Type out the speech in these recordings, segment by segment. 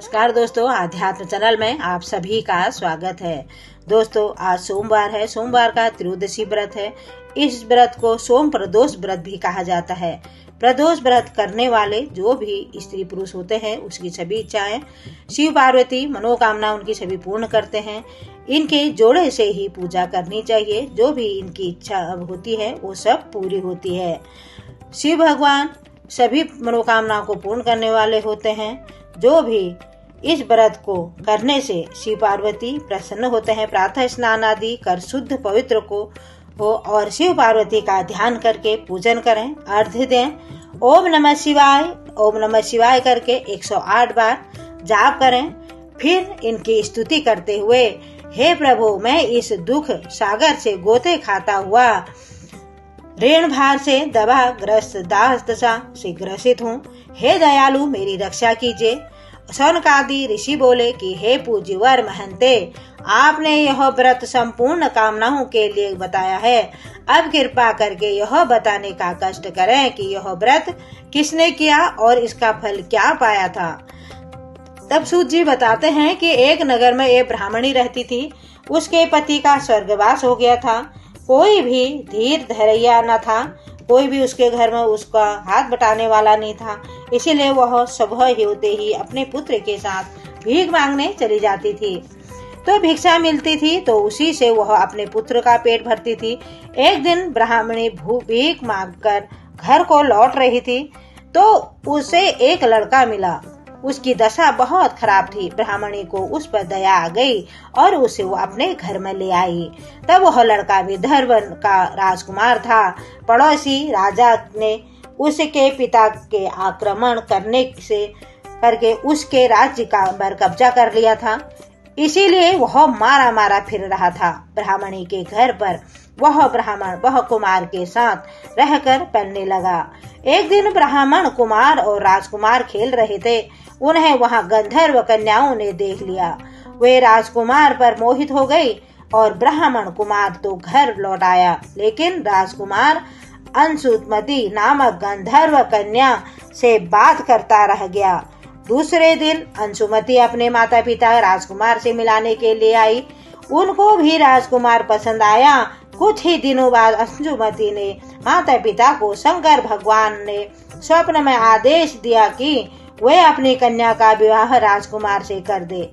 नमस्कार दोस्तों, आध्यात्म चैनल में आप सभी का स्वागत है। दोस्तों, आज सोमवार है। सोमवार का त्रयोदशी व्रत है। इस व्रत को सोम प्रदोष व्रत भी कहा जाता है। प्रदोष व्रत करने वाले जो भी स्त्री पुरुष होते हैं उसकी सभी इच्छाएं शिव पार्वती मनोकामना उनकी सभी पूर्ण करते हैं। इनके जोड़े से ही पूजा करनी चाहिए। जो भी इनकी इच्छा होती है वो सब पूरी होती है। शिव भगवान सभी मनोकामनाओं को पूर्ण करने वाले होते हैं। जो भी इस व्रत को करने से शिव पार्वती प्रसन्न होते हैं। प्रातः स्नान आदि कर शुद्ध पवित्र को हो और शिव पार्वती का ध्यान करके पूजन करें, अर्घ्य दें। ओम नमः शिवाय करके 108 बार जाप करें। फिर इनकी स्तुति करते हुए, हे प्रभु, मैं इस दुख सागर से गोते खाता हुआ ऋण भार से दबा ग्रस्त दास दशा से ग्रसित हूँ। हे दयालु, मेरी रक्षा कीजिए। सौनकादि ऋषि बोले कि हे पूज्यवर महंते, आपने यह व्रत संपूर्ण कामनाओं के लिए बताया है। अब कृपा करके यह बताने का कष्ट करें कि यह व्रत किसने किया और इसका फल क्या पाया था। तब सूत जी बताते हैं कि एक नगर में एक ब्राह्मणी रहती थी। उसके पति का स्वर्गवास हो गया था। कोई भी धीर धैर्य न था। कोई भी उसके घर में उसका हाथ बटाने वाला नहीं था। इसीलिए वह सुबह ही होते ही अपने पुत्र के साथ भीख मांगने चली जाती थी। तो भिक्षा मिलती थी तो उसी से वह अपने पुत्र का पेट भरती थी। एक दिन ब्राह्मणी भीख मांगकर घर को लौट रही थी तो उसे एक लड़का मिला। उसकी दशा बहुत खराब थी। ब्राह्मणी को उस पर दया आ गई और उसे वो अपने घर में ले आई। तब वह लड़का विदर्भ का राजकुमार था। पड़ोसी राजा ने उसके पिता के आक्रमण करके उसके राज्य का पर कब्जा कर लिया था। इसीलिए वह मारा मारा फिर रहा था। ब्राह्मणी के घर पर वह कुमार के साथ रहकर पलने लगा। एक दिन ब्राह्मण कुमार और राजकुमार खेल रहे थे। उन्हें वहां गंधर्व कन्याओं ने देख लिया। वे राजकुमार पर मोहित हो गई और ब्राह्मण कुमार तो घर लौट आया, लेकिन राजकुमार अंशुमती नामक गंधर्व कन्या से बात करता रह गया। दूसरे दिन अंशुमती अपने माता पिता राजकुमार से मिलाने के लिए आई। उनको भी राजकुमार पसंद आया। कुछ ही दिनों बाद अंशुमती ने माता पिता को शंकर भगवान ने स्वप्न में आदेश दिया कि वे अपनी कन्या का विवाह राजकुमार से कर दे,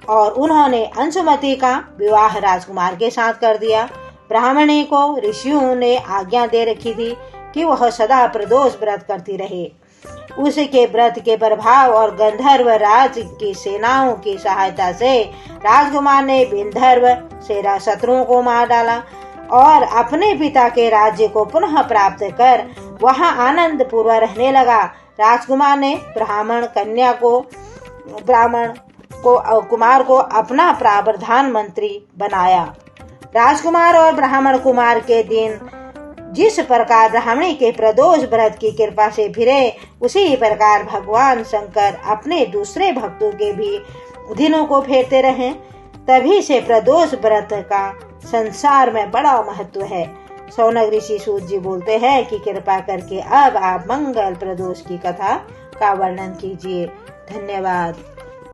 और उन्होंने अंशुमती का विवाह राजकुमार के साथ कर दिया। ब्राह्मणी को ऋषियों ने आज्ञा दे रखी थी कि वह सदा प्रदोष व्रत करती रहे। उसके व्रत के प्रभाव और गंधर्व राज की सेनाओं की सहायता से राजकुमार ने विंधर्व से शत्रुओं को मार डाला और अपने पिता के राज्य को पुनः प्राप्त कर वहां आनंद पूर्वक रहने लगा। राजकुमार ने कुमार को अपना प्रधान मंत्री बनाया। राजकुमार और ब्राह्मण कुमार के दिन जिस प्रकार ब्राह्मणी के प्रदोष व्रत की कृपा से फिरे, उसी प्रकार भगवान शंकर अपने दूसरे भक्तों के भी दिनों को फेरते रहें। तभी से प्रदोष व्रत का संसार में बड़ा महत्व है। सौनक ऋषि सूत जी बोलते हैं कि कृपा करके अब आप मंगल प्रदोष की कथा का वर्णन कीजिए। धन्यवाद।